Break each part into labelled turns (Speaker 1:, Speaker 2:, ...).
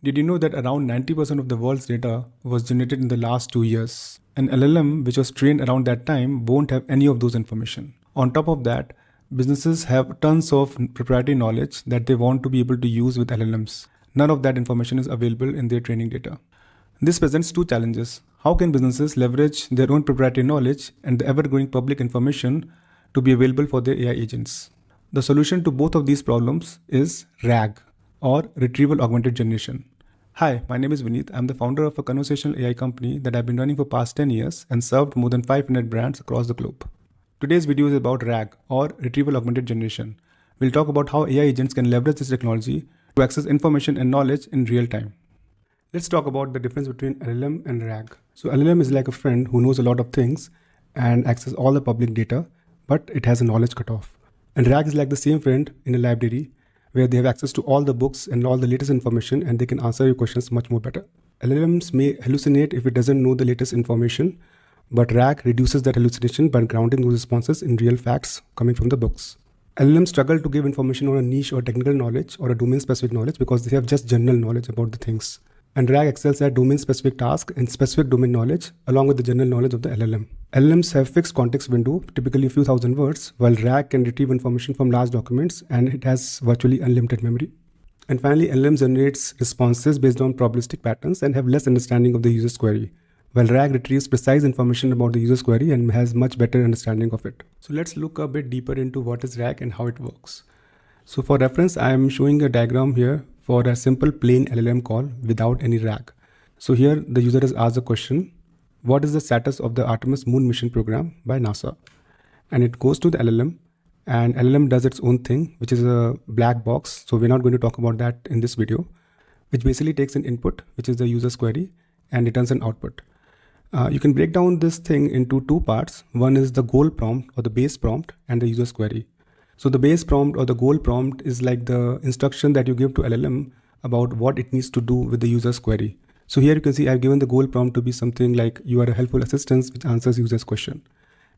Speaker 1: Did you know that around 90% of the world's data was generated in the last 2 years? An LLM which was trained around that time won't have any of those information. On top of that, businesses have tons of proprietary knowledge that they want to be able to use with LLMs. None of that information is available in their training data. This presents two challenges. How can businesses leverage their own proprietary knowledge and the ever-growing public information to be available for their AI agents? The solution to both of these problems is RAG, or retrieval-augmented generation. Hi, my name is Vineet. I'm the founder of a conversational AI company that I've been running for past 10 years and served more than 500 brands across the globe. Today's video is about RAG, or retrieval-augmented generation. We'll talk about how AI agents can leverage this technology to access information and knowledge in real time. Let's talk about the difference between LLM and RAG. So LLM is like a friend who knows a lot of things and accesses all the public data, but it has a knowledge cutoff. And RAG is like the same friend in a library where they have access to all the books and all the latest information and they can answer your questions much more better. LLMs may hallucinate if it doesn't know the latest information, but RAG reduces that hallucination by grounding those responses in real facts coming from the books. LLMs struggle to give information on a niche or technical knowledge or a domain-specific knowledge because they have just general knowledge about the things. And RAG excels at domain-specific tasks and specific domain knowledge along with the general knowledge of the LLM. LLMs have fixed context window, typically a few thousand words, while RAG can retrieve information from large documents and it has virtually unlimited memory. And finally, LLM generates responses based on probabilistic patterns and have less understanding of the user's query, while RAG retrieves precise information about the user's query and has much better understanding of it. So let's look a bit deeper into what is RAG and how it works. So for reference, I am showing a diagram here for a simple plain LLM call without any RAG. So here the user has asked a question, what is the status of the Artemis moon mission program by NASA? And it goes to the LLM and LLM does its own thing, which is a black box. So we're not going to talk about that in this video, which basically takes an input, which is the user's query, and returns an output. You can break down this thing into two parts. One is the goal prompt or the base prompt and the user's query. So the base prompt or the goal prompt is like the instruction that you give to LLM about what it needs to do with the user's query. So here you can see I've given the goal prompt to be something like you are a helpful assistant which answers user's question.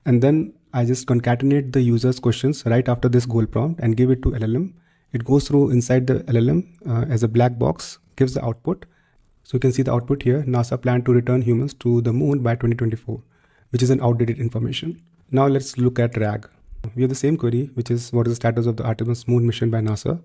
Speaker 1: And then I just concatenate the user's questions right after this goal prompt and give it to LLM. It goes through inside the LLM as a black box, gives the output. So you can see the output here, NASA planned to return humans to the moon by 2024, which is an outdated information. Now let's look at RAG. We have the same query, which is what is the status of the Artemis moon mission by NASA.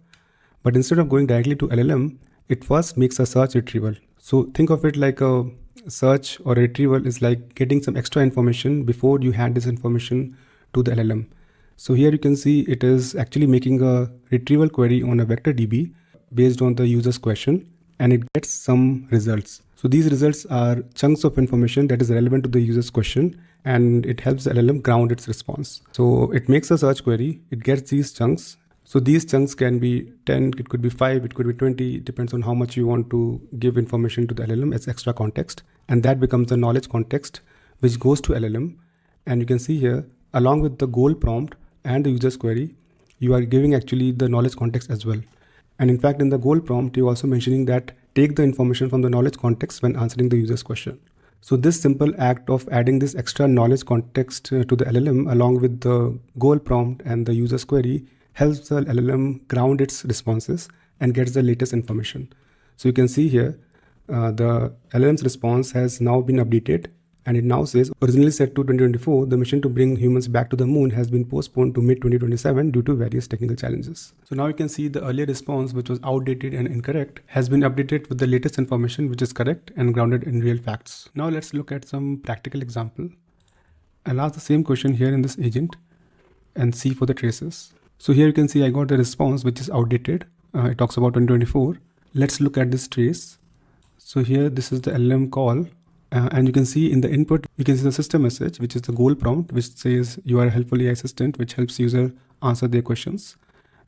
Speaker 1: But instead of going directly to LLM, it first makes a search retrieval. So think of it like a search or a retrieval is like getting some extra information before you hand this information to the LLM. So here you can see it is actually making a retrieval query on a vector DB based on the user's question, and it gets some results. So these results are chunks of information that is relevant to the user's question, and it helps the LLM ground its response. So it makes a search query, it gets these chunks. So these chunks can be 10, it could be 5, it could be 20, it depends on how much you want to give information to the LLM as extra context. And that becomes the knowledge context, which goes to LLM. And you can see here, along with the goal prompt and the user's query, you are giving actually the knowledge context as well. And in fact, in the goal prompt, you're also mentioning that take the information from the knowledge context when answering the user's question. So this simple act of adding this extra knowledge context to the LLM along with the goal prompt and the user's query helps the LLM ground its responses and gets the latest information. So you can see here, the LLM's response has now been updated and it now says, originally set to 2024, the mission to bring humans back to the moon has been postponed to mid-2027 due to various technical challenges. So now you can see the earlier response, which was outdated and incorrect, has been updated with the latest information, which is correct and grounded in real facts. Now let's look at some practical example. I'll ask the same question here in this agent and see for the traces. So here you can see I got the response, which is outdated. It talks about 2024. Let's look at this trace. So here, this is the LLM call. And you can see in the input, you can see the system message, which is the goal prompt, which says you are a helpful AI assistant, which helps user answer their questions.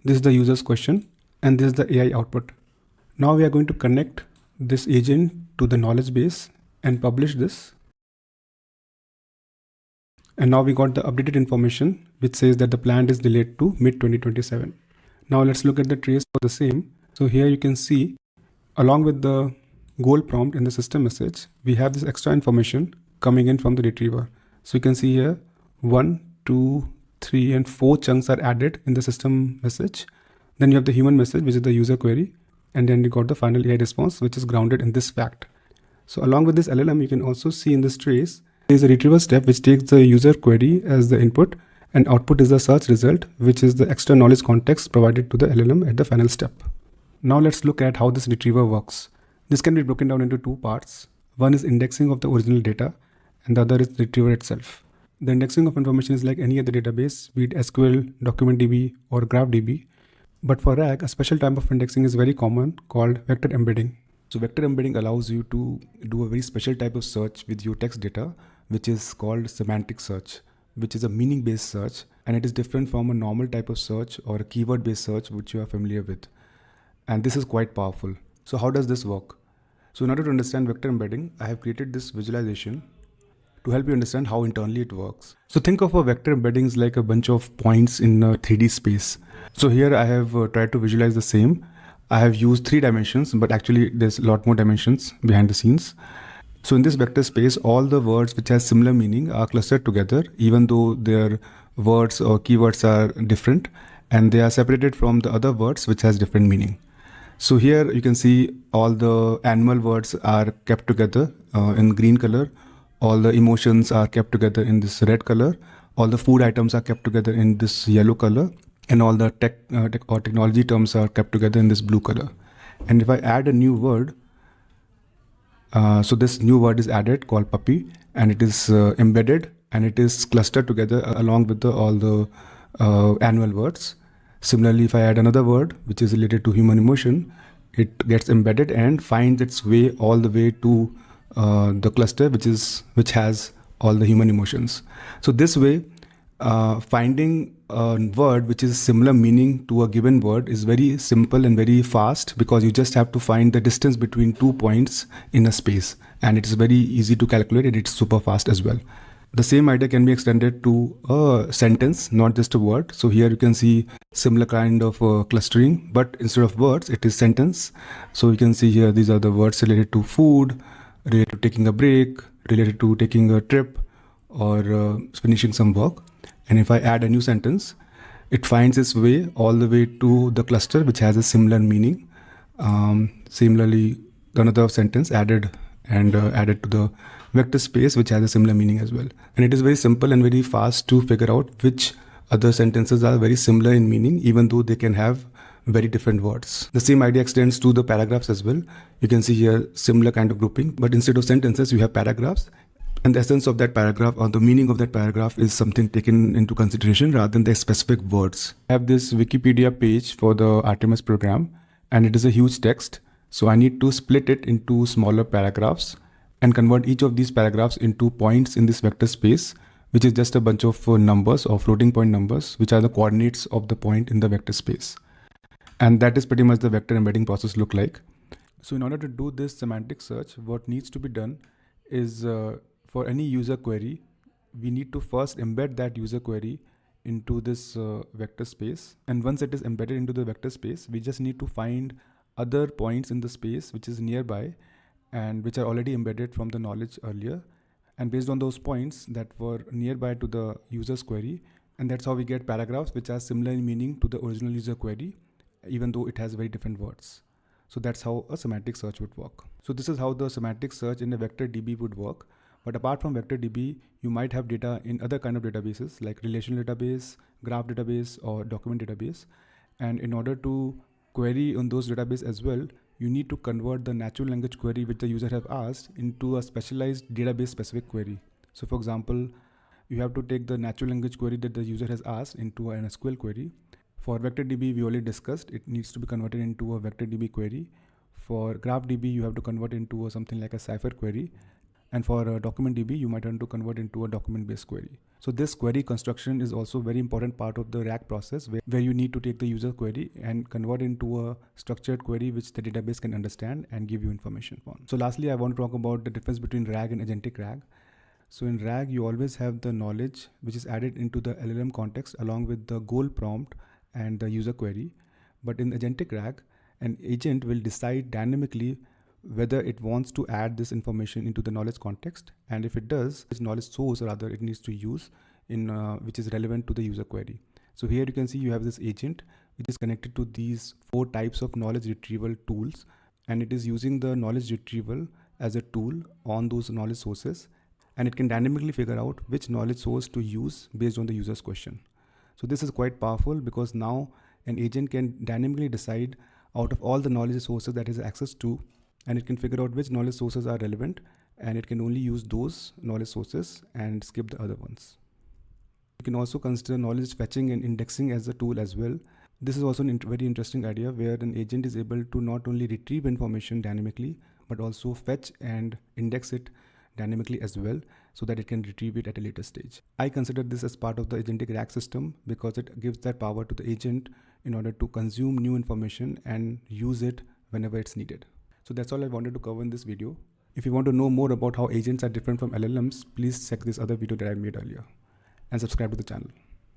Speaker 1: This is the user's question, and this is the AI output. Now we are going to connect this agent to the knowledge base and publish this. And now we got the updated information, which says that the plan is delayed to mid-2027. Now let's look at the trace for the same. So here you can see, along with the goal prompt in the system message, we have this extra information coming in from the retriever. So you can see here 1, 2, 3 and 4 chunks are added in the system message. Then you have the human message, which is the user query, and then you got the final AI response, which is grounded in this fact. So along with this LLM, you can also see in this trace, there is a retrieval step which takes the user query as the input, and output is the search result, which is the extra knowledge context provided to the LLM at the final step. Now let's look at how this retriever works. This can be broken down into two parts. One is indexing of the original data, and the other is the retriever itself. The indexing of information is like any other database, be it SQL, DocumentDB, or GraphDB. But for RAG, a special type of indexing is very common called vector embedding. So vector embedding allows you to do a very special type of search with your text data, which is called semantic search, which is a meaning-based search, and it is different from a normal type of search or a keyword-based search which you are familiar with. And this is quite powerful. So how does this work? So in order to understand vector embedding, I have created this visualization to help you understand how internally it works. So think of a vector embedding as like a bunch of points in a 3D space. So here I have tried to visualize the same. I have used 3 dimensions, but actually there's a lot more dimensions behind the scenes. So in this vector space, all the words which have similar meaning are clustered together, even though their words or keywords are different, and they are separated from the other words which has different meaning. So here you can see all the animal words are kept together in green color. All the emotions are kept together in this red color. All the food items are kept together in this yellow color. And all the tech or technology terms are kept together in this blue color. And if I add a new word, so this new word is added called puppy, and it is embedded, and it is clustered together along with all the animal words. Similarly, if I add another word which is related to human emotion, it gets embedded and finds its way all the way to the cluster which has all the human emotions. So this way, finding a word which is similar meaning to a given word is very simple and very fast, because you just have to find the distance between 2 points in a space, and it is very easy to calculate, and it's super fast as well. The same idea can be extended to a sentence, not just a word. So here you can see similar kind of clustering, but instead of words, it is sentence. So you can see here, these are the words related to food, related to taking a break, related to taking a trip, or finishing some work. And if I add a new sentence, it finds its way all the way to the cluster which has a similar meaning. Similarly, another sentence added to the vector space which has a similar meaning as well. And it is very simple and very fast to figure out which other sentences are very similar in meaning, even though they can have very different words. The same idea extends to the paragraphs as well. You can see here similar kind of grouping, but instead of sentences, you have paragraphs. And the essence of that paragraph or the meaning of that paragraph is something taken into consideration rather than the specific words. I have this Wikipedia page for the Artemis program, and it is a huge text. So I need to split it into smaller paragraphs and convert each of these paragraphs into points in this vector space, which is just a bunch of numbers or floating point numbers, which are the coordinates of the point in the vector space. And that is pretty much the vector embedding process look like. So in order to do this semantic search, what needs to be done is for any user query, we need to first embed that user query into this vector space. And once it is embedded into the vector space, we just need to find other points in the space which is nearby and which are already embedded from the knowledge earlier. And based on those points that were nearby to the user's query, and that's how we get paragraphs which are similar in meaning to the original user query, even though it has very different words. So that's how a semantic search would work. So this is how the semantic search in a vector DB would work. But apart from vector DB, you might have data in other kind of databases like relational database, graph database, or document database. And in order to query on those database as well, you need to convert the natural language query which the user have asked into a specialized database specific query. So for example, you have to take the natural language query that the user has asked into an SQL query. For vector DB, we already discussed, it needs to be converted into a vector DB query. For graph DB, you have to convert into something like a cipher query. And for document DB, you might want to convert into a document-based query. So this query construction is also a very important part of the RAG process, where you need to take the user query and convert into a structured query which the database can understand and give you information on. So lastly, I want to talk about the difference between RAG and agentic RAG. So in RAG, you always have the knowledge which is added into the LLM context along with the goal prompt and the user query. But in agentic RAG, an agent will decide dynamically whether it wants to add this information into the knowledge context, and if it does, which knowledge source rather it needs to use in which is relevant to the user query. So here you can see you have this agent which is connected to these 4 types of knowledge retrieval tools, and it is using the knowledge retrieval as a tool on those knowledge sources, and it can dynamically figure out which knowledge source to use based on the user's question. So this is quite powerful because now an agent can dynamically decide out of all the knowledge sources that it has access to, and it can figure out which knowledge sources are relevant, and it can only use those knowledge sources and skip the other ones. You can also consider knowledge fetching and indexing as a tool as well. This is also a very interesting idea where an agent is able to not only retrieve information dynamically, but also fetch and index it dynamically as well, so that it can retrieve it at a later stage. I consider this as part of the Agentic RAG system because it gives that power to the agent in order to consume new information and use it whenever it's needed. So that's all I wanted to cover in this video. If you want to know more about how agents are different from LLMs, please check this other video that I made earlier and subscribe to the channel.